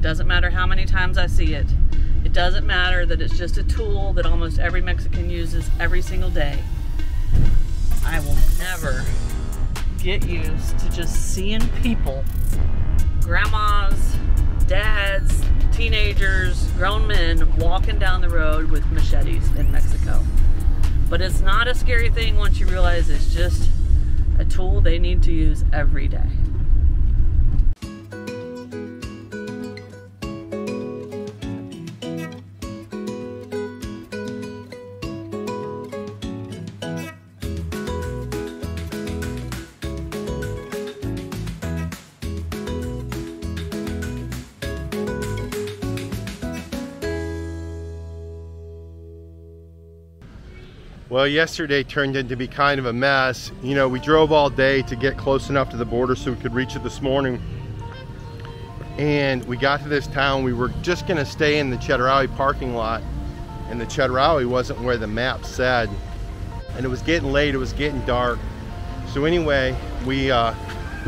doesn't matter how many times I see it. It doesn't matter that it's just a tool that almost every Mexican uses every single day. I will never get used to just seeing people, grandmas, dads, teenagers, grown men walking down the road with machetes in Mexico. But it's not a scary thing once you realize it's just a tool they need to use every day. Well, yesterday turned into be kind of a mess. You know, we drove all day to get close enough to the border so we could reach it this morning. And we got to this town. We were just gonna stay in the Chedraui parking lot, and the Chedraui wasn't where the map said. And it was getting late, it was getting dark. So anyway, we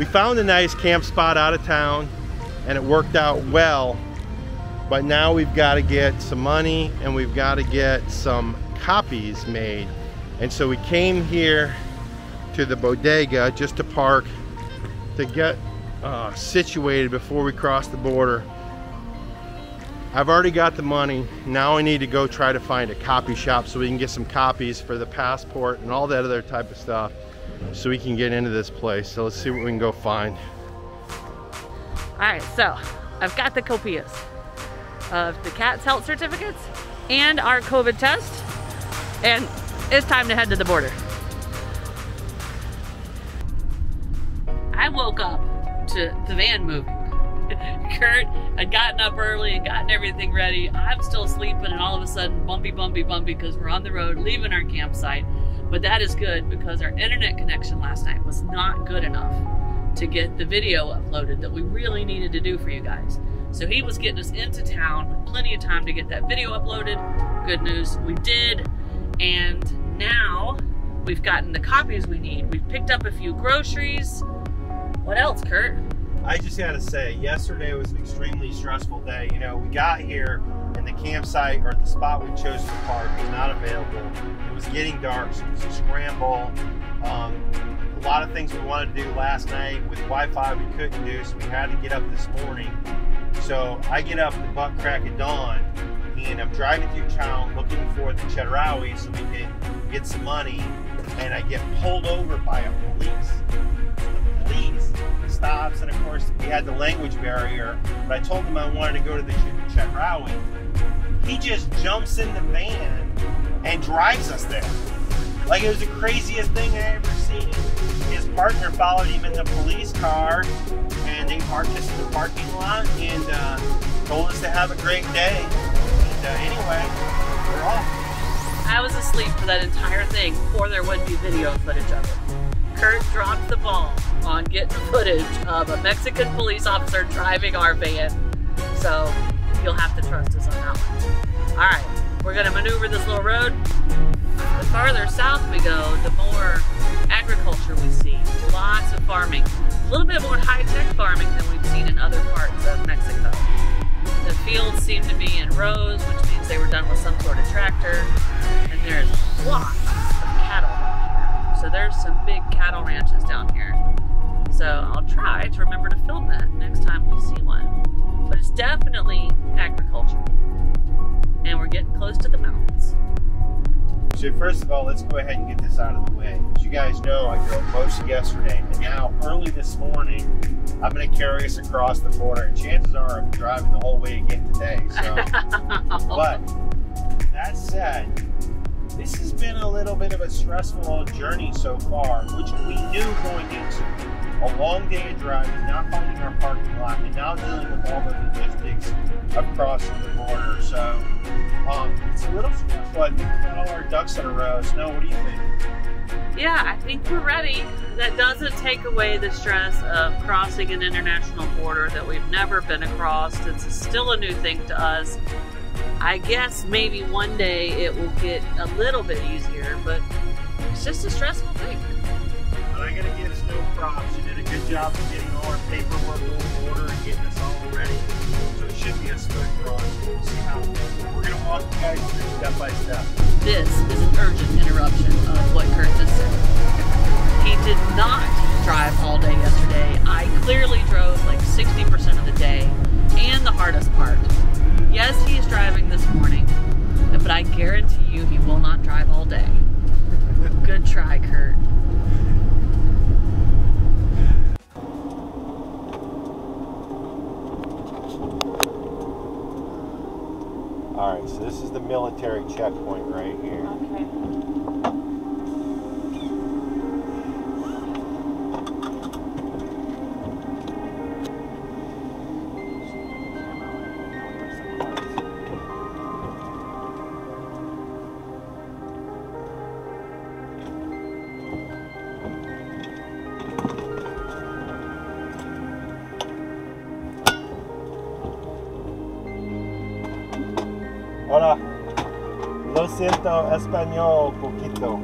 found a nice camp spot out of town, and it worked out well. But now we've got to get some money, and we've got to get some copies made. And so we came here to the bodega just to park to get situated before we cross the border. I've already got the money. Now I need to go try to find a copy shop so we can get some copies for the passport and all that other type of stuff so we can get into this place. So let's see what we can go find. All right, so I've got the copias of the cat's health certificates and our COVID test, and it's time to head to the border. I woke up to the van moving. Curt had gotten up early and gotten everything ready. I'm still sleeping, and all of a sudden bumpy because we're on the road leaving our campsite. But that is good because our internet connection last night was not good enough to get the video uploaded that we really needed to do for you guys. So he was getting us into town with plenty of time to get that video uploaded. Good news, we did. And now we've gotten the copies we need. We've picked up a few groceries. What else, Curt? I just gotta say, yesterday was an extremely stressful day. You know, we got here and the campsite, or the spot we chose to park, was not available. It was getting dark, so it was a scramble. A lot of things we wanted to do last night with Wi-Fi we couldn't do, so we had to get up this morning. So I get up the butt crack of dawn, and I'm driving through town looking for the Chedraui so we can get some money, and I get pulled over by a police. The police stops, and of course we had the language barrier, but I told him I wanted to go to the Chedraui. He just jumps in the van and drives us there. Like, it was the craziest thing I ever seen. His partner followed him in the police car, and they parked us in the parking lot and told us to have a great day. And anyway, we're off. I was asleep for that entire thing, or there would be video footage of it. Curt dropped the ball on getting footage of a Mexican police officer driving our van. So you'll have to trust us on that one. All right, we're gonna maneuver this little road. The farther south we go, the more agriculture we see. Lots of farming. A little bit more high-tech farming than we've seen in other parts of Mexico. The fields seem to be in rows, which means they were done with some sort of tractor. And there's lots of cattle down here. So there's some big cattle ranches down here. So I'll try to remember to film that next time we see one. But it's definitely agriculture. And we're getting close to the mountains. So first of all, let's go ahead and get this out of the way. As you guys know, I drove most of yesterday, and now early this morning, I'm going to carry us across the border. And chances are I'm driving the whole way again today. So, but that said, this has been a little bit of a stressful journey so far, which we knew going into. A long day of driving, not finding our parking lot, and now dealing with all the logistics of crossing the border. So it's a little stressful. I think we've got all our ducks in a row. Snow, what do you think? Yeah, I think we're ready. That doesn't take away the stress of crossing an international border that we've never been across. It's still a new thing to us. I guess maybe one day it will get a little bit easier, but it's just a stressful thing. But I gotta give Snow props. She did a good job of getting all our paperwork on order and getting us all ready. So it should guys through step by step. This is an urgent interruption of what Curt just said. He did not drive all day yesterday. I clearly drove like 60% of the day and the hardest part. Yes, he is driving this morning, but I guarantee you he will not drive all day. Good try, Curt. All right, so this is the military checkpoint right here. Okay. Hola. Lo siento, español, poquito.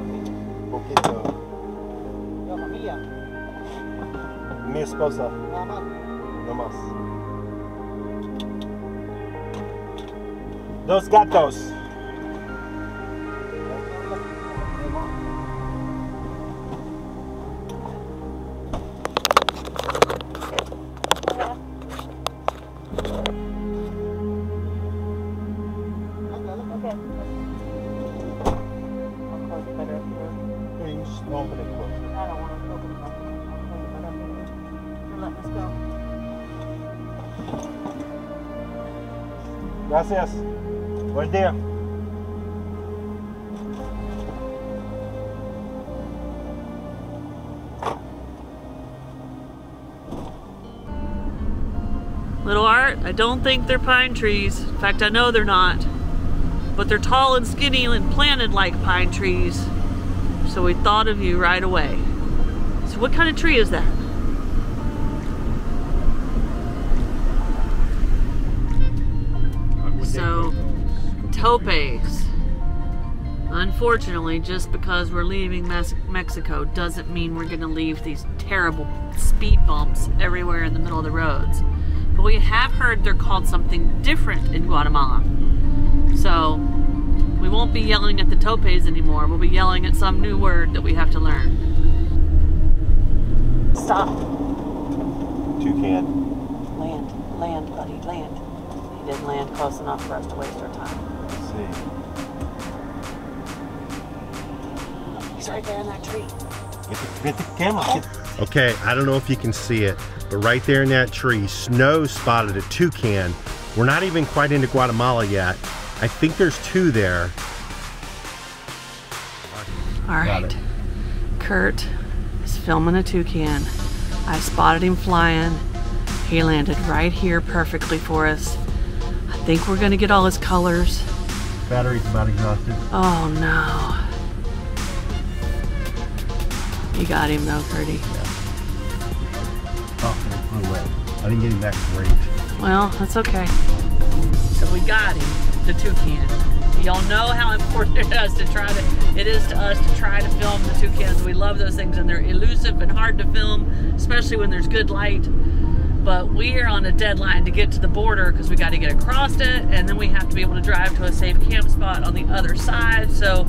¿La familia? Mi esposa. Nada más. No más. Dos gatos. Open it close. I don't want to open it up. You're letting us go. Gracias. Buen día. Little Art, I don't think they're pine trees. In fact, I know they're not. But they're tall and skinny and planted like pine trees. So we thought of you right away. So what kind of tree is that? So, topes. Unfortunately, just because we're leaving Mexico doesn't mean we're gonna leave these terrible speed bumps everywhere in the middle of the roads. But we have heard they're called something different in Guatemala. So, we won't be yelling at the topes anymore. We'll be yelling at some new word that we have to learn. Stop. Toucan. Land, buddy, land. He didn't land close enough for us to waste our time. Let's see. He's right there in that tree. Get the camera. Okay, I don't know if you can see it, but right there in that tree, Snow spotted a toucan. We're not even quite into Guatemala yet. I think there's two there. All right, Curt is filming a toucan. I spotted him flying. He landed right here perfectly for us. I think we're gonna get all his colors. Battery's about exhausted. Oh no. You got him though, Curdy. Yeah. Oh, it flew away. I didn't get him back great. Well, that's okay. So we got him. The toucan. Y'all know how important it is to us to try to film the toucans. We love those things and they're elusive and hard to film, especially when there's good light. But we are on a deadline to get to the border because we got to get across it, and then we have to be able to drive to a safe camp spot on the other side. So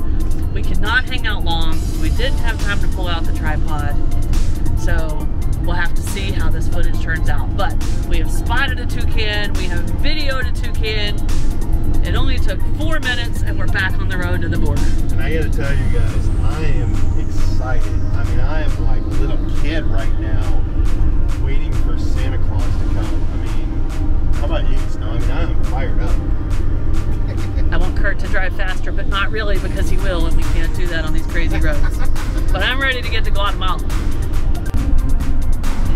we cannot hang out long. We didn't have time to pull out the tripod. So we'll have to see how this footage turns out. But we have spotted a toucan, we have videoed a toucan. It only took 4 minutes and we're back on the road to the border. And I gotta tell you guys, I am excited. I mean, I am like a little kid right now, waiting for Santa Claus to come. I mean, how about you, Snow? I mean, I am fired up. I want Curt to drive faster, but not really because he will, and we can't do that on these crazy roads. But I'm ready to get to Guatemala. The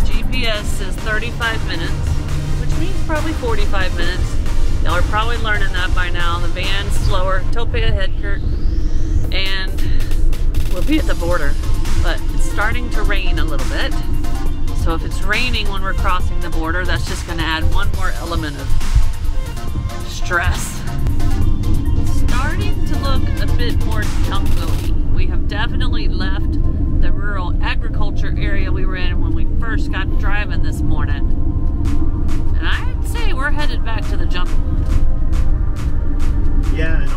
GPS says 35 minutes, which means probably 45 minutes. Y'all are probably learning that by now. The van's slower. Tope ahead, Curt. And we'll be at the border, but it's starting to rain a little bit. So if it's raining when we're crossing the border, that's just gonna add one more element of stress. It's starting to look a bit more jungle-y. We have definitely left the rural agriculture area we were in when we first got driving this morning. And I'd say we're headed back to the jungle. Yeah, and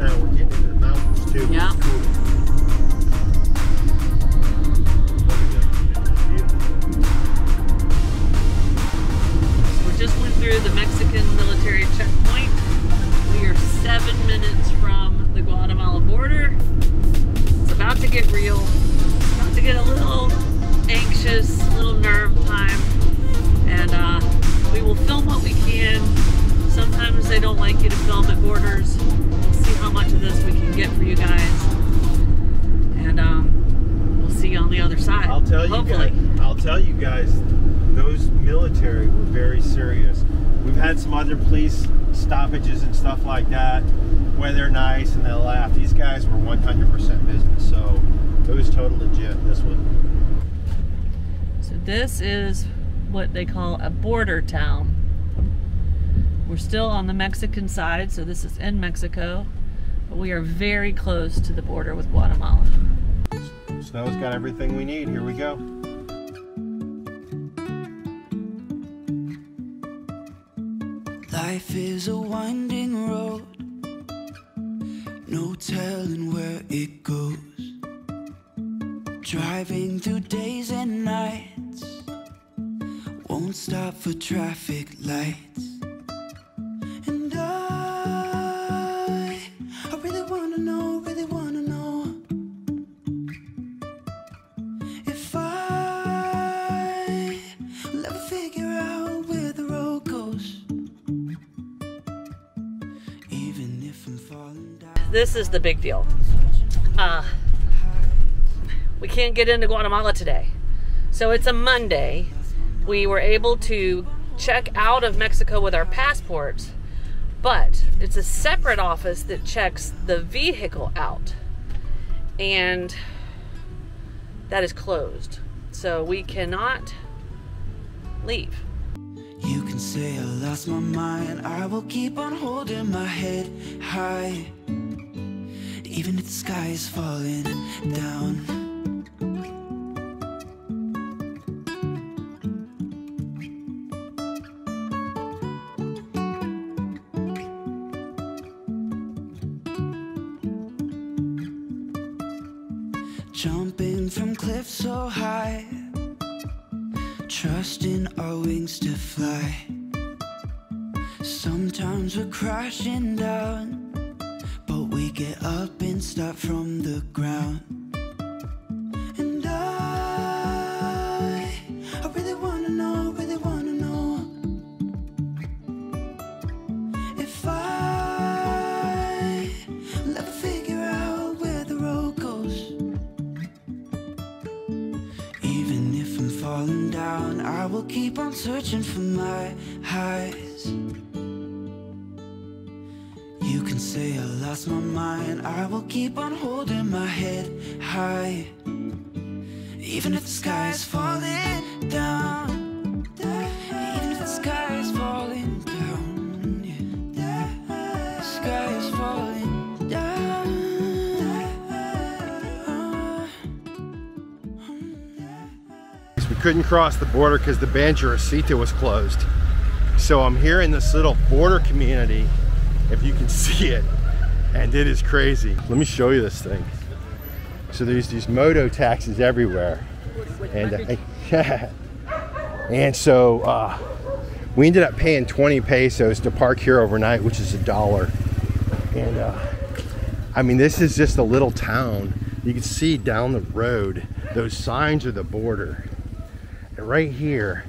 now we're getting into the mountains too. Yeah. Cool. We just went through the Mexican military checkpoint. We are 7 minutes from the Guatemala border. It's about to get real. It's about to get a little anxious, a little nerve time. And we will film what we can. Sometimes they don't like you to film at borders. We'll see how much of this we can get for you guys. And we'll see you on the other side. I'll tell you guys, those military were very serious. We've had some other police stoppages and stuff like that where they're nice and they'll laugh. These guys were 100% business, so it was totally legit, this one. So this is what they call a border town. We're still on the Mexican side, so this is in Mexico, but we are very close to the border with Guatemala. Snow's got everything we need. Here we go. Life is a winding road, no telling where it goes. Driving through days and nights, won't stop for traffic lights. And I really wanna know if I will ever figure out where the road goes. Even if I'm falling down. This is the big deal. We can't get into Guatemala today. So it's a Monday. We were able to check out of Mexico with our passports, but it's a separate office that checks the vehicle out. And that is closed. So we cannot leave. You can say I lost my mind, I will keep on holding my head high, even if the sky is falling down. Jumping from cliffs so high, trusting our wings to fly. Sometimes we're crashing down, but we get up and start from the ground. And I really wanna know if I will ever figure out where the road goes. Even if I'm falling down, I will keep on searching for my highs. You can say I lost my mind, I will keep on holding my head high, even if the sky is falling down. Even if the sky is falling down, yeah. The sky is falling down. We couldn't cross the border because the Banjaracita was closed. So I'm here in this little border community, if you can see it, and it is crazy. Let me show you this thing. So there's these moto taxis everywhere, and and so we ended up paying 20 pesos to park here overnight, which is $1. And I mean, this is just a little town. You can see down the road, those signs are the border. And right here,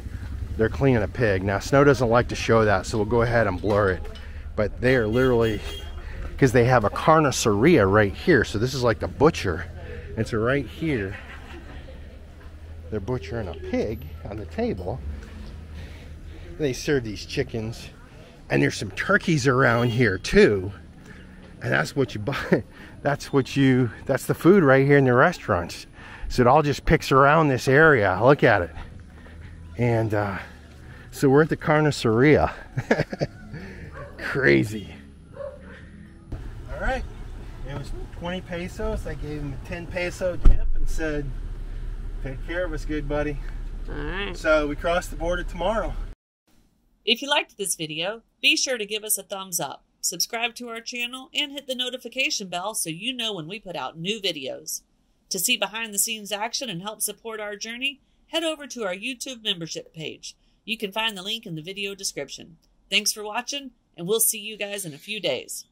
they're cleaning a pig. Now, Snow doesn't like to show that, so we'll go ahead and blur it. But they are literally, because they have a carniceria right here. So this is like the butcher. And so right here, they're butchering a pig on the table. They serve these chickens. And there's some turkeys around here too. And that's what you buy. That's the food right here in the restaurants. So it all just picks around this area. Look at it. And so we're at the carniceria. Crazy. All right, it was 20 pesos. I gave him a 10 peso tip and said, take care of us, good buddy. All right. So we cross the border tomorrow. If you liked this video, be sure to give us a thumbs up. subscribe to our channel, and hit the notification bell so you know when we put out new videos. To see behind-the-scenes action and help support our journey, head over to our YouTube membership page. You can find the link in the video description. Thanks for watching, and we'll see you guys in a few days.